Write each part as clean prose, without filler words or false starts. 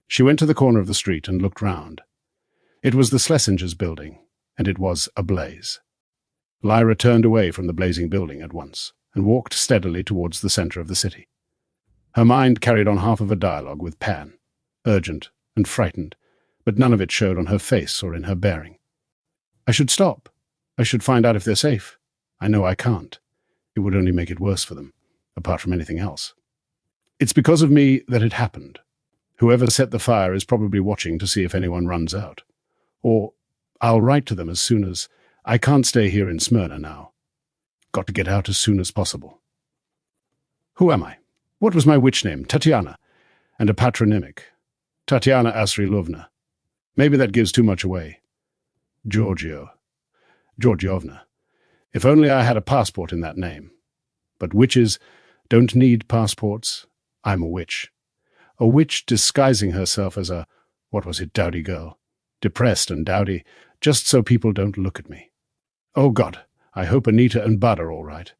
She went to the corner of the street and looked round. It was the Schlesingers' building, and it was ablaze. Lyra turned away from the blazing building at once and walked steadily towards the centre of the city. Her mind carried on half of a dialogue with Pan, urgent and frightened, but none of it showed on her face or in her bearing. I should stop. I should find out if they're safe. I know I can't. It would only make it worse for them, apart from anything else. It's because of me that it happened. Whoever set the fire is probably watching to see if anyone runs out. Or I'll write to them as soon as... I can't stay here in Smyrna now. Got to get out as soon as possible. Who am I? What was my witch name? Tatiana. And a patronymic. Tatiana Asrilovna. Maybe that gives too much away. Georgiovna. If only I had a passport in that name. But witches don't need passports. I'm a witch. A witch disguising herself as a, dowdy girl. Depressed and dowdy, just so people don't look at me. Oh God, I hope Anita and Bud are all right.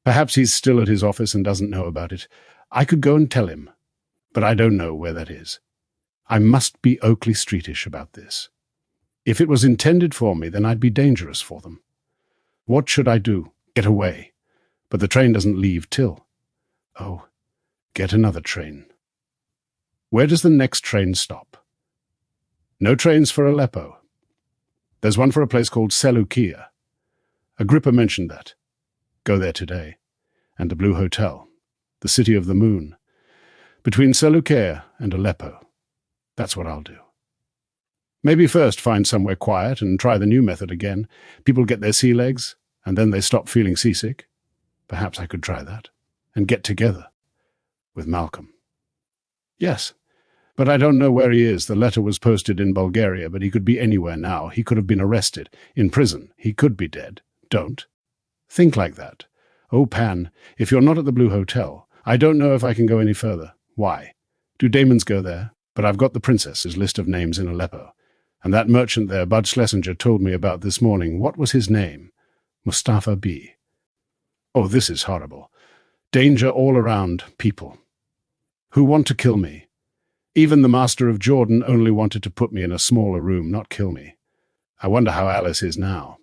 Perhaps he's still at his office and doesn't know about it. I could go and tell him, but I don't know where that is. I must be Oakley Streetish about this. If it was intended for me, then I'd be dangerous for them. What should I do? Get away. But the train doesn't leave till. Oh, get another train. Where does the next train stop? No trains for Aleppo. There's one for a place called Seleucia. Agrippa mentioned that. Go there today. And the Blue Hotel, the City of the Moon. Between Seleucia and Aleppo. That's what I'll do. Maybe first find somewhere quiet and try the new method again. People get their sea legs, and then they stop feeling seasick. Perhaps I could try that. And get together. With Malcolm. Yes. But I don't know where he is. The letter was posted in Bulgaria, but he could be anywhere now. He could have been arrested. In prison. He could be dead. Don't. Think like that. Oh, Pan, if you're not at the Blue Hotel, I don't know if I can go any further. Why? Do Damons go there? But I've got the princess's list of names in Aleppo. And that merchant there, Bud Schlesinger, told me about this morning. What was his name? Mustafa B. Oh, this is horrible. Danger all around, people. Who want to kill me. Even the Master of Jordan only wanted to put me in a smaller room, not kill me. I wonder how Alice is now.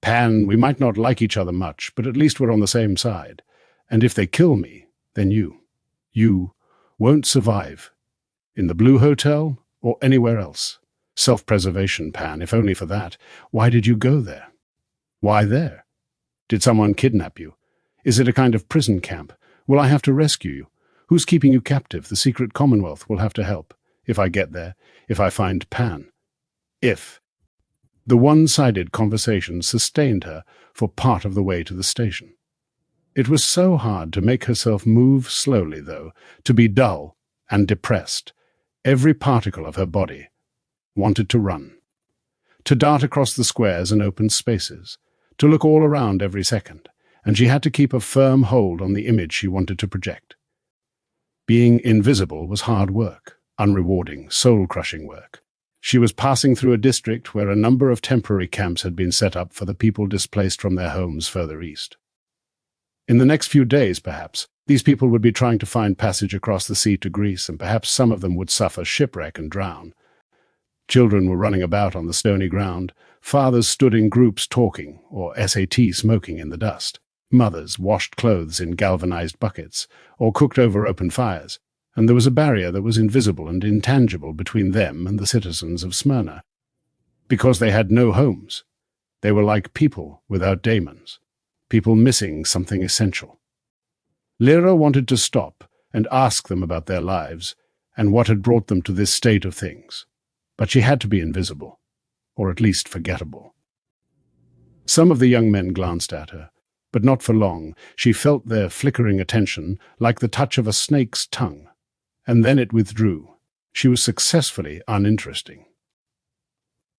Pan, we might not like each other much, but at least we're on the same side. And if they kill me, then you won't survive. In the Blue Hotel or anywhere else. Self-preservation, Pan, if only for that. Why did you go there? Why there? Did someone kidnap you? Is it a kind of prison camp? Will I have to rescue you? Who's keeping you captive? The Secret Commonwealth will have to help. If I get there, if I find Pan. If. The one-sided conversation sustained her for part of the way to the station. It was so hard to make herself move slowly, though, to be dull and depressed. Every particle of her body wanted to run, to dart across the squares and open spaces, to look all around every second, and she had to keep a firm hold on the image she wanted to project. Being invisible was hard work, unrewarding, soul-crushing work. She was passing through a district where a number of temporary camps had been set up for the people displaced from their homes further east. In the next few days, perhaps, these people would be trying to find passage across the sea to Greece, and perhaps some of them would suffer shipwreck and drown. Children were running about on the stony ground. Fathers stood in groups talking, or SAT smoking in the dust. Mothers washed clothes in galvanized buckets, or cooked over open fires. And there was a barrier that was invisible and intangible between them and the citizens of Smyrna. Because they had no homes. They were like people without daemons, people missing something essential. Lyra wanted to stop and ask them about their lives and what had brought them to this state of things. But she had to be invisible, or at least forgettable. Some of the young men glanced at her, but not for long. She felt their flickering attention like the touch of a snake's tongue. And then it withdrew. She was successfully uninteresting.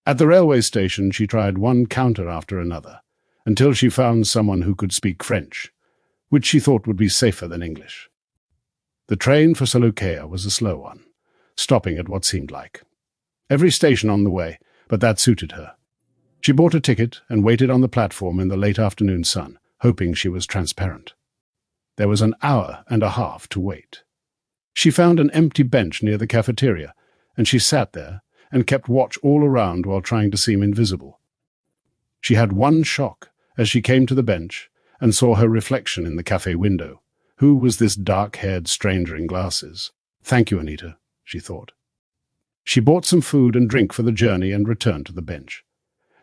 At the railway station, she tried one counter after another, until she found someone who could speak French, which she thought would be safer than English. The train for Seleucia was a slow one, stopping at what seemed like every station on the way, but that suited her. She bought a ticket and waited on the platform in the late afternoon sun, hoping she was transparent. There was an hour and a half to wait. She found an empty bench near the cafeteria, and she sat there and kept watch all around while trying to seem invisible. She had one shock as she came to the bench and saw her reflection in the cafe window. Who was this dark-haired stranger in glasses? "Thank you, Anita," she thought. She bought some food and drink for the journey and returned to the bench.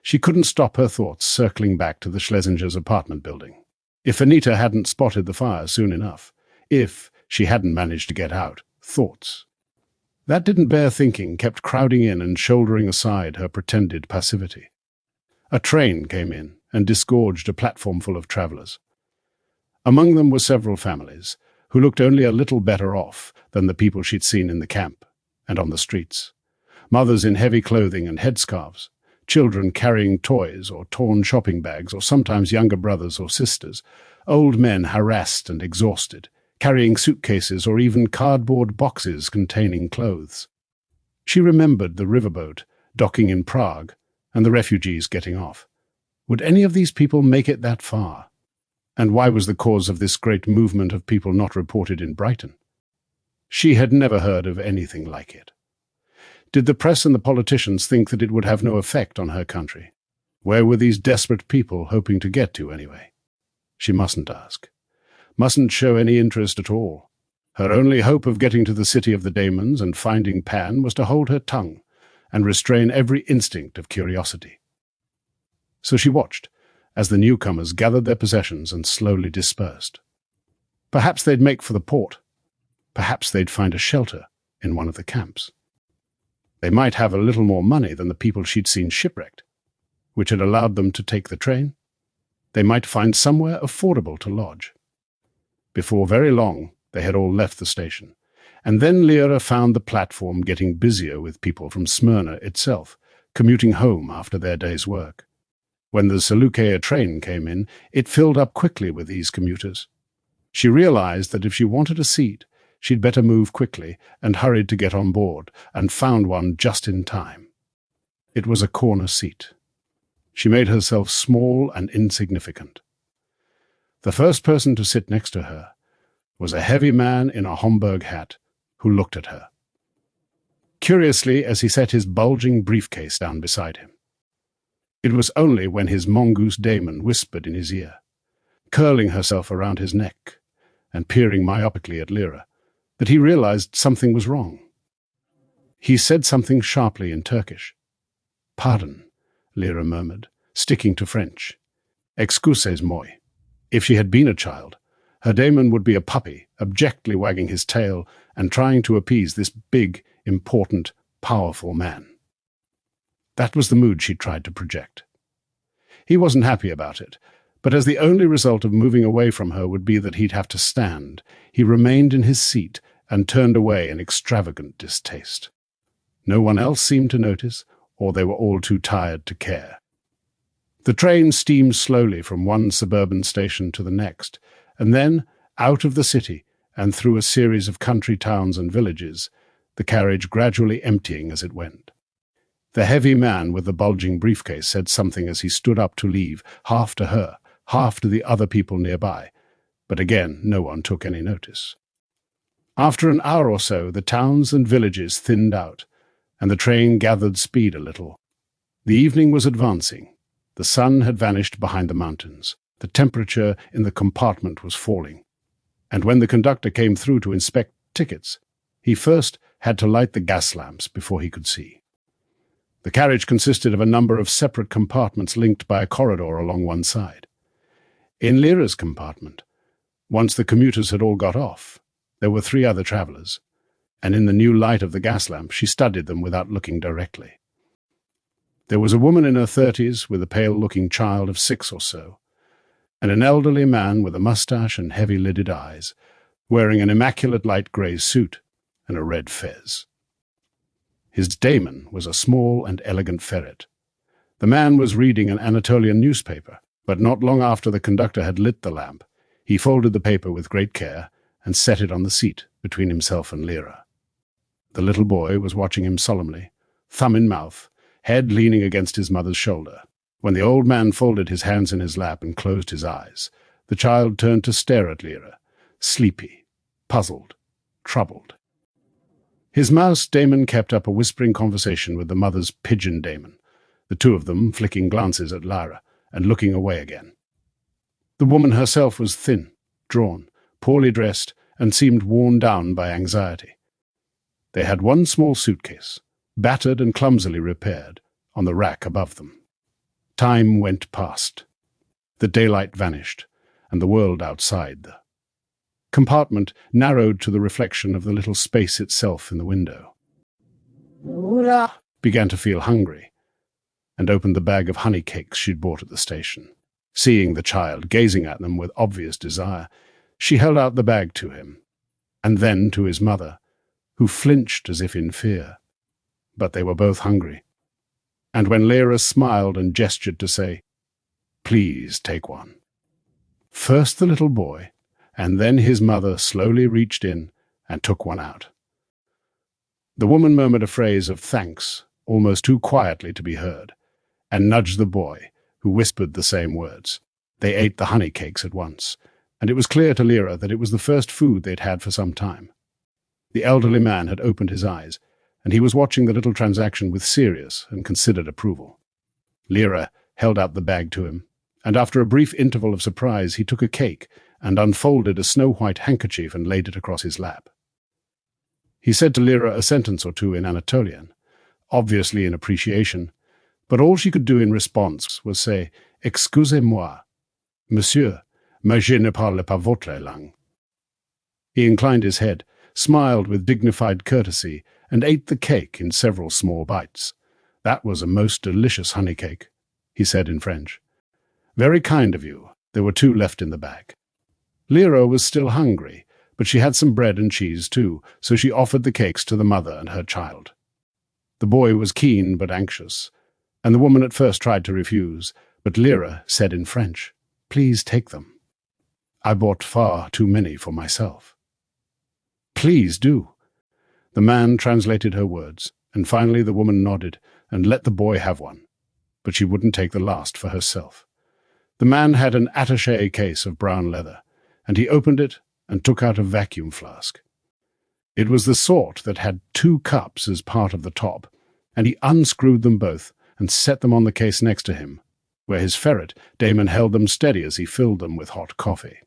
She couldn't stop her thoughts circling back to the Schlesingers' apartment building. If Anita hadn't spotted the fire soon enough, if she hadn't managed to get out, thoughts. That didn't bear thinking, kept crowding in and shouldering aside her pretended passivity. A train came in and disgorged a platform full of travellers. Among them were several families, who looked only a little better off than the people she'd seen in the camp and on the streets. Mothers in heavy clothing and headscarves, children carrying toys or torn shopping bags, or sometimes younger brothers or sisters, old men harassed and exhausted, carrying suitcases or even cardboard boxes containing clothes. She remembered the riverboat docking in Prague and the refugees getting off. Would any of these people make it that far? And why was the cause of this great movement of people not reported in Brighton? She had never heard of anything like it. Did the press and the politicians think that it would have no effect on her country? Where were these desperate people hoping to get to, anyway? She mustn't ask. Mustn't show any interest at all. Her only hope of getting to the city of the Daemons and finding Pan was to hold her tongue and restrain every instinct of curiosity. So she watched as the newcomers gathered their possessions and slowly dispersed. Perhaps they'd make for the port. Perhaps they'd find a shelter in one of the camps. They might have a little more money than the people she'd seen shipwrecked, which had allowed them to take the train. They might find somewhere affordable to lodge. Before very long, they had all left the station, and then Lyra found the platform getting busier with people from Smyrna itself, commuting home after their day's work. When the Seleucia train came in, it filled up quickly with these commuters. She realized that if she wanted a seat, she'd better move quickly, and hurried to get on board, and found one just in time. It was a corner seat. She made herself small and insignificant. The first person to sit next to her was a heavy man in a Homburg hat who looked at her, curiously, as he set his bulging briefcase down beside him. It was only when his mongoose daemon whispered in his ear, curling herself around his neck and peering myopically at Lyra, that he realized something was wrong. He said something sharply in Turkish. "Pardon," Lyra murmured, sticking to French. "Excusez-moi." If she had been a child, her daemon would be a puppy, abjectly wagging his tail and trying to appease this big, important, powerful man. That was the mood she tried to project. He wasn't happy about it, but as the only result of moving away from her would be that he'd have to stand, he remained in his seat and turned away in extravagant distaste. No one else seemed to notice, or they were all too tired to care. The train steamed slowly from one suburban station to the next, and then out of the city and through a series of country towns and villages, the carriage gradually emptying as it went. The heavy man with the bulging briefcase said something as he stood up to leave, half to her, half to the other people nearby, but again no one took any notice. After an hour or so, the towns and villages thinned out, and the train gathered speed a little. The evening was advancing. The sun had vanished behind the mountains. The temperature in the compartment was falling. And when the conductor came through to inspect tickets, he first had to light the gas lamps before he could see. The carriage consisted of a number of separate compartments linked by a corridor along one side. In Lyra's compartment, once the commuters had all got off, there were 3 other travellers, and in the new light of the gas lamp she studied them without looking directly. There was a woman in her 30s with a pale-looking child of 6 or so, and an elderly man with a moustache and heavy-lidded eyes, wearing an immaculate light grey suit and a red fez. His daemon was a small and elegant ferret. The man was reading an Anatolian newspaper, but not long after the conductor had lit the lamp, he folded the paper with great care and set it on the seat between himself and Lyra. The little boy was watching him solemnly, thumb in mouth, head leaning against his mother's shoulder. When the old man folded his hands in his lap and closed his eyes, the child turned to stare at Lyra, sleepy, puzzled, troubled. His mouse Damon kept up a whispering conversation with the mother's pigeon Damon, the two of them flicking glances at Lyra and looking away again. The woman herself was thin, drawn, poorly dressed, and seemed worn down by anxiety. They had one small suitcase, battered and clumsily repaired, on the rack above them. Time went past. The daylight vanished, and the world outside the compartment narrowed to the reflection of the little space itself in the window. Lyra began to feel hungry, and opened the bag of honey cakes she'd bought at the station. Seeing the child gazing at them with obvious desire, she held out the bag to him, and then to his mother, who flinched as if in fear. But they were both hungry, and when Lyra smiled and gestured to say, "Please take one," first the little boy, and then his mother slowly reached in and took one out. The woman murmured a phrase of thanks, almost too quietly to be heard, and nudged the boy, who whispered the same words. They ate the honey cakes at once, and it was clear to Lyra that it was the first food they'd had for some time. The elderly man had opened his eyes, and he was watching the little transaction with serious and considered approval. Lyra held out the bag to him, and after a brief interval of surprise he took a cake and unfolded a snow-white handkerchief and laid it across his lap. He said to Lyra a sentence or two in Anatolian, obviously in appreciation, but all she could do in response was say, "Excusez-moi, monsieur, mais je ne parle pas votre langue." He inclined his head, smiled with dignified courtesy, and ate the cake in several small bites. "That was a most delicious honey cake," he said in French. "Very kind of you." There were two left in the bag. Lyra was still hungry, but she had some bread and cheese too, so she offered the cakes to the mother and her child. The boy was keen but anxious, and the woman at first tried to refuse, but Lyra said in French, "Please take them. I bought far too many for myself." "Please do." The man translated her words, and finally the woman nodded and let the boy have one, but she wouldn't take the last for herself. The man had an attaché case of brown leather, and he opened it and took out a vacuum flask. It was the sort that had 2 cups as part of the top, and he unscrewed them both and set them on the case next to him, where his ferret, Damon, held them steady as he filled them with hot coffee.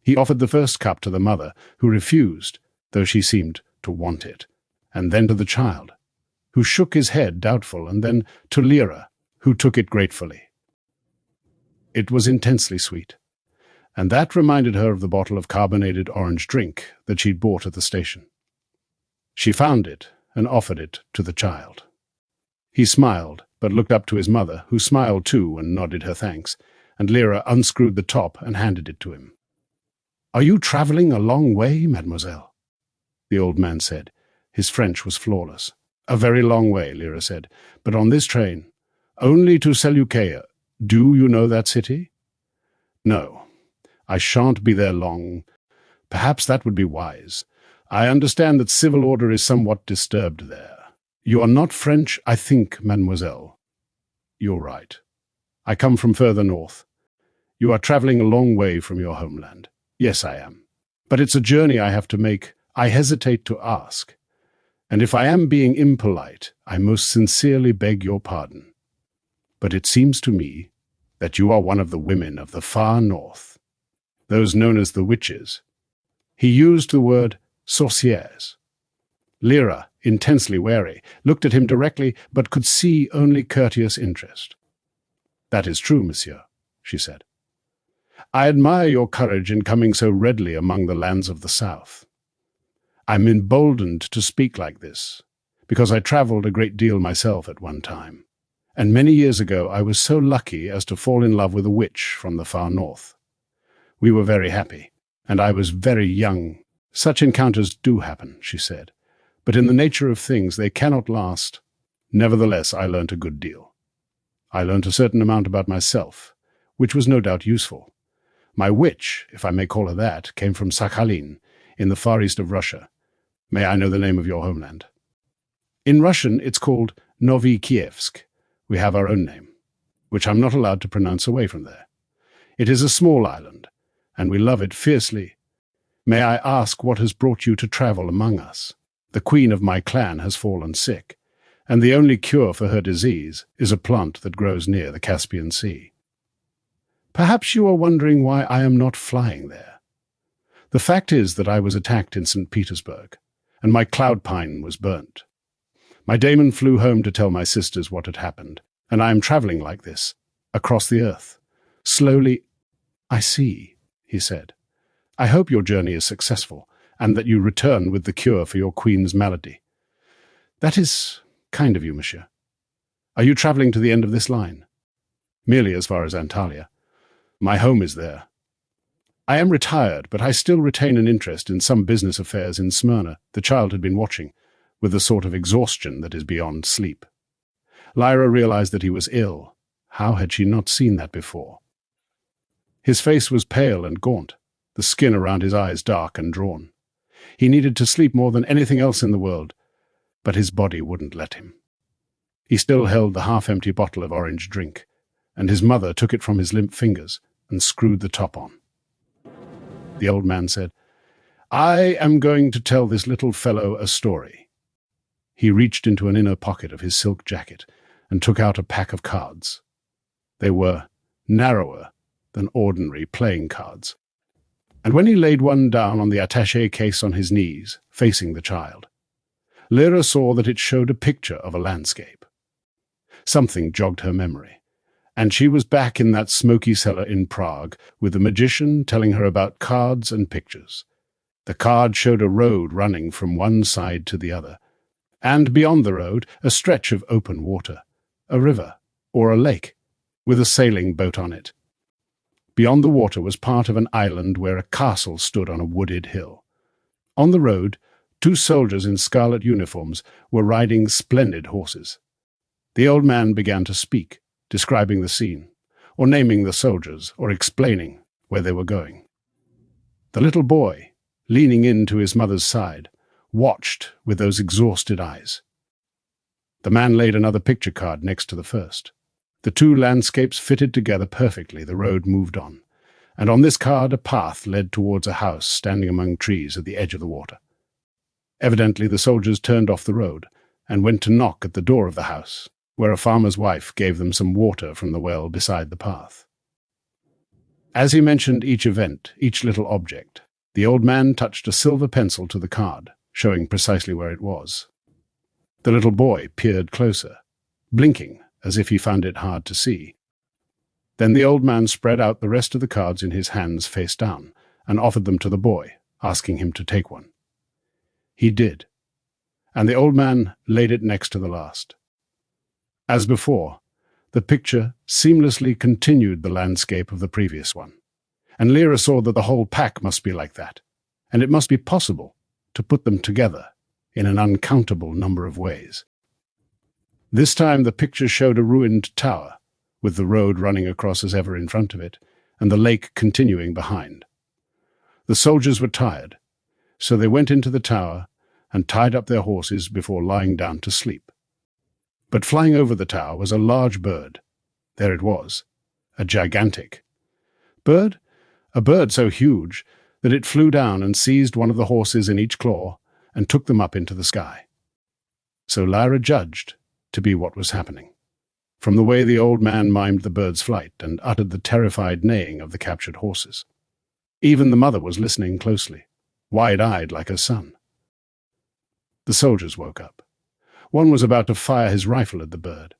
He offered the first cup to the mother, who refused, though she seemed to want it, and then to the child, who shook his head doubtful, and then to Lyra, who took it gratefully. It was intensely sweet, and that reminded her of the bottle of carbonated orange drink that she'd bought at the station. She found it and offered it to the child. He smiled, but looked up to his mother, who smiled too and nodded her thanks, and Lyra unscrewed the top and handed it to him. "Are you travelling a long way, mademoiselle?" the old man said. His French was flawless. "A very long way," Lyra said, "but on this train. Only to Seleucia. Do you know that city?" "No. I shan't be there long. Perhaps that would be wise. I understand that civil order is somewhat disturbed there. You are not French, I think, mademoiselle." "You're right. I come from further north. You are travelling a long way from your homeland." "Yes, I am. But it's a journey I have to make. I hesitate to ask. And if I am being impolite, I most sincerely beg your pardon. But it seems to me that you are one of the women of the far north, those known as the witches." He used the word sorcières. Lyra, intensely wary, looked at him directly, but could see only courteous interest. "That is true, monsieur," she said. "I admire your courage in coming so readily among the lands of the south. I'm emboldened to speak like this, because I travelled a great deal myself at one time, and many years ago I was so lucky as to fall in love with a witch from the far north. We were very happy, and I was very young. Such encounters do happen," she said, "but in the nature of things they cannot last. Nevertheless, I learnt a good deal. I learnt a certain amount about myself, which was no doubt useful. My witch, if I may call her that, came from Sakhalin, in the far east of Russia. May I know the name of your homeland?" "In Russian it's called Novi Kievsk. We have our own name, which I'm not allowed to pronounce away from there. It is a small island, and we love it fiercely. May I ask what has brought you to travel among us?" The queen of my clan has fallen sick, and the only cure for her disease is a plant that grows near the Caspian Sea. Perhaps you are wondering why I am not flying there. The fact is that I was attacked in St. Petersburg, and my cloud pine was burnt. My daemon flew home to tell my sisters what had happened, and I am traveling like this, across the earth. Slowly, I see, he said. I hope your journey is successful, and that you return with the cure for your queen's malady. That is kind of you, monsieur. Are you traveling to the end of this line? Merely as far as Antalya. My home is there. I am retired, but I still retain an interest in some business affairs in Smyrna the child had been watching, with a sort of exhaustion that is beyond sleep. Lyra realized that he was ill. How had she not seen that before? His face was pale and gaunt, the skin around his eyes dark and drawn. He needed to sleep more than anything else in the world, but his body wouldn't let him. He still held the half-empty bottle of orange drink, and his mother took it from his limp fingers and screwed the top on. The old man said, I am going to tell this little fellow a story. He reached into an inner pocket of his silk jacket and took out a pack of cards. They were narrower than ordinary playing cards. And when he laid one down on the attaché case on his knees, facing the child, Lyra saw that it showed a picture of a landscape. Something jogged her memory, and she was back in that smoky cellar in Prague with the magician telling her about cards and pictures. The card showed a road running from one side to the other, and beyond the road a stretch of open water, a river or a lake, with a sailing boat on it. Beyond the water was part of an island where a castle stood on a wooded hill. On the road, 2 soldiers in scarlet uniforms were riding splendid horses. The old man began to speak, describing the scene, or naming the soldiers, or explaining where they were going. The little boy, leaning in to his mother's side, watched with those exhausted eyes. The man laid another picture card next to the first. The 2 landscapes fitted together perfectly. The road moved on, and on this card a path led towards a house standing among trees at the edge of the water. Evidently the soldiers turned off the road and went to knock at the door of the house, where a farmer's wife gave them some water from the well beside the path. As he mentioned each event, each little object, the old man touched a silver pencil to the card, showing precisely where it was. The little boy peered closer, blinking as if he found it hard to see. Then the old man spread out the rest of the cards in his hands face down and offered them to the boy, asking him to take one. He did, and the old man laid it next to the last. As before, the picture seamlessly continued the landscape of the previous one, and Lyra saw that the whole pack must be like that, and it must be possible to put them together in an uncountable number of ways. This time the picture showed a ruined tower, with the road running across as ever in front of it, and the lake continuing behind. The soldiers were tired, so they went into the tower and tied up their horses before lying down to sleep. But flying over the tower was a large bird. There it was, a gigantic bird, a bird so huge that it flew down and seized one of the horses in each claw and took them up into the sky. So Lyra judged to be what was happening, from the way the old man mimed the bird's flight and uttered the terrified neighing of the captured horses. Even the mother was listening closely, wide-eyed like her son. The soldiers woke up. One was about to fire his rifle at the bird,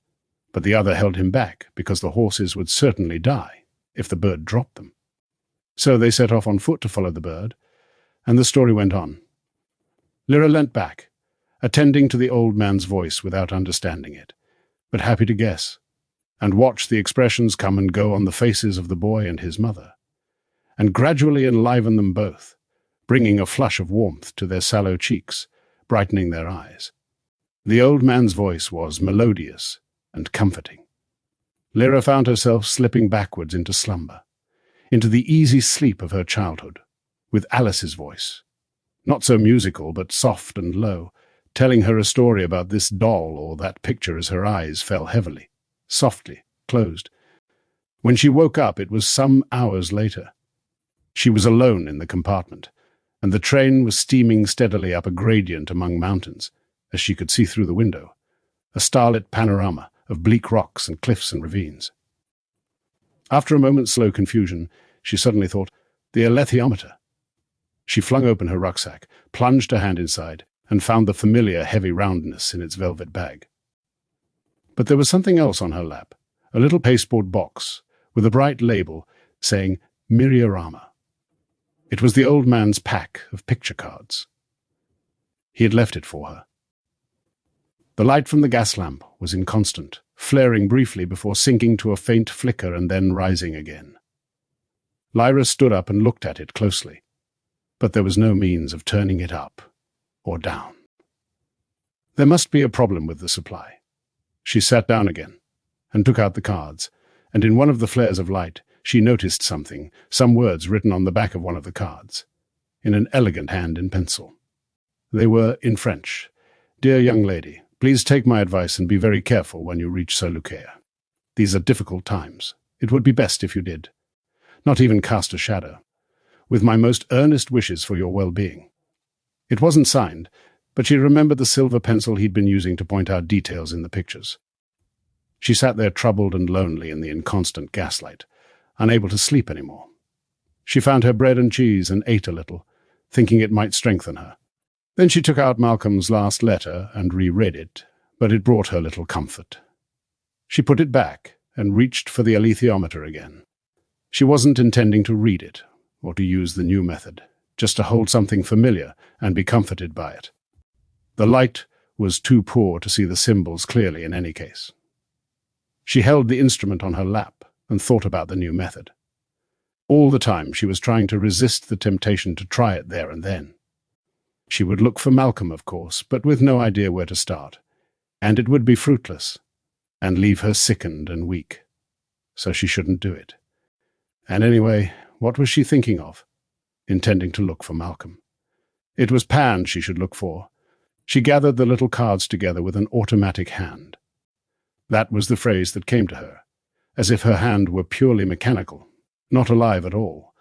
but the other held him back because the horses would certainly die if the bird dropped them. So they set off on foot to follow the bird, and the story went on. Lyra leant back, attending to the old man's voice without understanding it, but happy to guess, and watched the expressions come and go on the faces of the boy and his mother, and gradually enliven them both, bringing a flush of warmth to their sallow cheeks, brightening their eyes. The old man's voice was melodious and comforting. Lyra found herself slipping backwards into slumber, into the easy sleep of her childhood, with Alice's voice, not so musical but soft and low, telling her a story about this doll or that picture as her eyes fell heavily, softly, closed. When she woke up, it was some hours later. She was alone in the compartment, and the train was steaming steadily up a gradient among mountains, as she could see through the window, a starlit panorama of bleak rocks and cliffs and ravines. After a moment's slow confusion, she suddenly thought, the alethiometer. She flung open her rucksack, plunged her hand inside, and found the familiar heavy roundness in its velvet bag. But there was something else on her lap, a little pasteboard box with a bright label saying Myriorama. It was the old man's pack of picture cards. He had left it for her. The light from the gas lamp was inconstant, flaring briefly before sinking to a faint flicker and then rising again. Lyra stood up and looked at it closely, but there was no means of turning it up or down. There must be a problem with the supply. She sat down again and took out the cards, and in one of the flares of light she noticed something, some words written on the back of one of the cards, in an elegant hand in pencil. They were in French. Dear young lady, please take my advice and be very careful when you reach Solucaire. These are difficult times. It would be best if you did. Not even cast a shadow. With my most earnest wishes for your well-being. It wasn't signed, but she remembered the silver pencil he'd been using to point out details in the pictures. She sat there troubled and lonely in the inconstant gaslight, unable to sleep anymore. She found her bread and cheese and ate a little, thinking it might strengthen her. Then she took out Malcolm's last letter and reread it, but it brought her little comfort. She put it back and reached for the alethiometer again. She wasn't intending to read it, or to use the new method, just to hold something familiar and be comforted by it. The light was too poor to see the symbols clearly in any case. She held the instrument on her lap and thought about the new method. All the time she was trying to resist the temptation to try it there and then. She would look for Malcolm, of course, but with no idea where to start, and it would be fruitless, and leave her sickened and weak. So she shouldn't do it. And anyway, what was she thinking of? Intending to look for Malcolm. It was Pan she should look for. She gathered the little cards together with an automatic hand. That was the phrase that came to her, as if her hand were purely mechanical, not alive at all,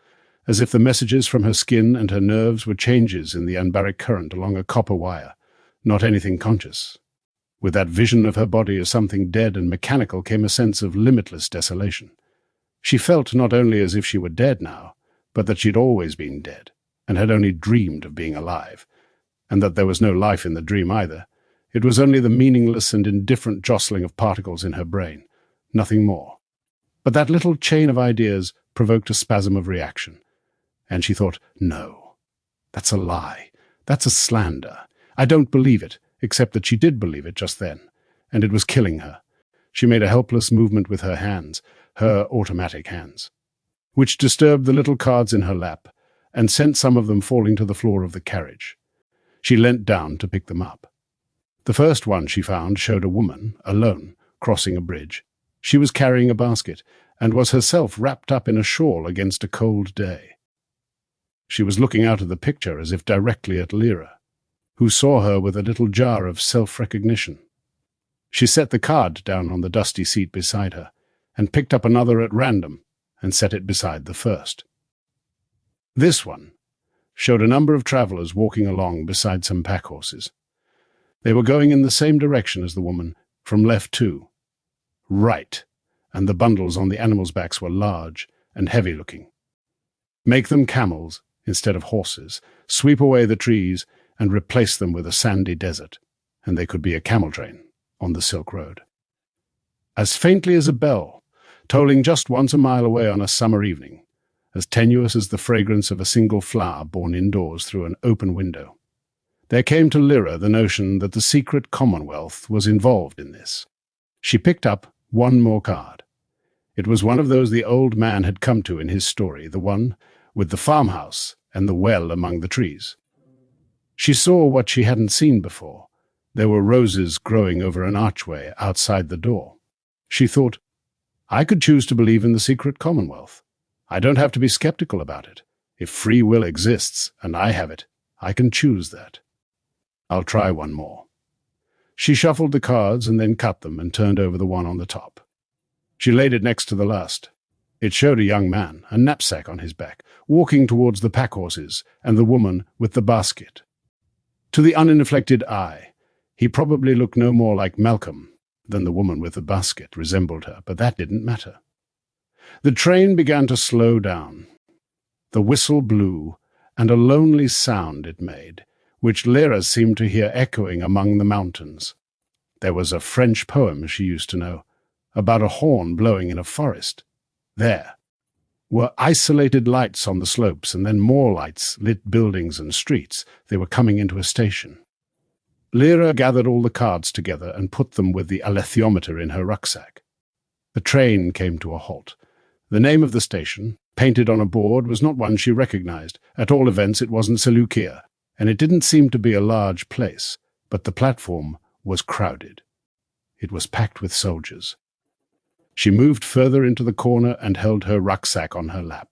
as if the messages from her skin and her nerves were changes in the anbaric current along a copper wire, not anything conscious. With that vision of her body as something dead and mechanical came a sense of limitless desolation. She felt not only as if she were dead now, but that she'd always been dead, and had only dreamed of being alive, and that there was no life in the dream either. It was only the meaningless and indifferent jostling of particles in her brain, nothing more. But that little chain of ideas provoked a spasm of reaction, and she thought, no, that's a lie, that's a slander. I don't believe it, except that she did believe it just then, and it was killing her. She made a helpless movement with her hands, her automatic hands, which disturbed the little cards in her lap and sent some of them falling to the floor of the carriage. She leant down to pick them up. The first one she found showed a woman, alone, crossing a bridge. She was carrying a basket, and was herself wrapped up in a shawl against a cold day. She was looking out of the picture as if directly at Lyra, who saw her with a little jar of self-recognition. She set the card down on the dusty seat beside her, and picked up another at random, and set it beside the first. This one showed a number of travellers walking along beside some pack-horses. They were going in the same direction as the woman, from left to right, and the bundles on the animals' backs were large and heavy-looking. Make them camels instead of horses, sweep away the trees, and replace them with a sandy desert, and they could be a camel train on the Silk Road. As faintly as a bell, tolling just once a mile away on a summer evening, as tenuous as the fragrance of a single flower borne indoors through an open window, there came to Lyra the notion that the Secret Commonwealth was involved in this. She picked up one more card. It was one of those the old man had come to in his story, the one with the farmhouse and the well among the trees. She saw what she hadn't seen before. There were roses growing over an archway outside the door. She thought, I could choose to believe in the Secret Commonwealth. I don't have to be skeptical about it. If free will exists, and I have it, I can choose that. I'll try one more. She shuffled the cards and then cut them and turned over the one on the top. She laid it next to the last. It showed a young man, a knapsack on his back, walking towards the pack-horses and the woman with the basket. To the uninflected eye, he probably looked no more like Malcolm than the woman with the basket resembled her, but that didn't matter. The train began to slow down. The whistle blew, and a lonely sound it made, which Lyra seemed to hear echoing among the mountains. There was a French poem she used to know, about a horn blowing in a forest. There were isolated lights on the slopes, and then more lights lit buildings and streets. They were coming into a station. Lyra gathered all the cards together and put them with the alethiometer in her rucksack. The train came to a halt. The name of the station, painted on a board, was not one she recognized. At all events, it wasn't Seleucia, and it didn't seem to be a large place, but the platform was crowded. It was packed with soldiers. She moved further into the corner and held her rucksack on her lap.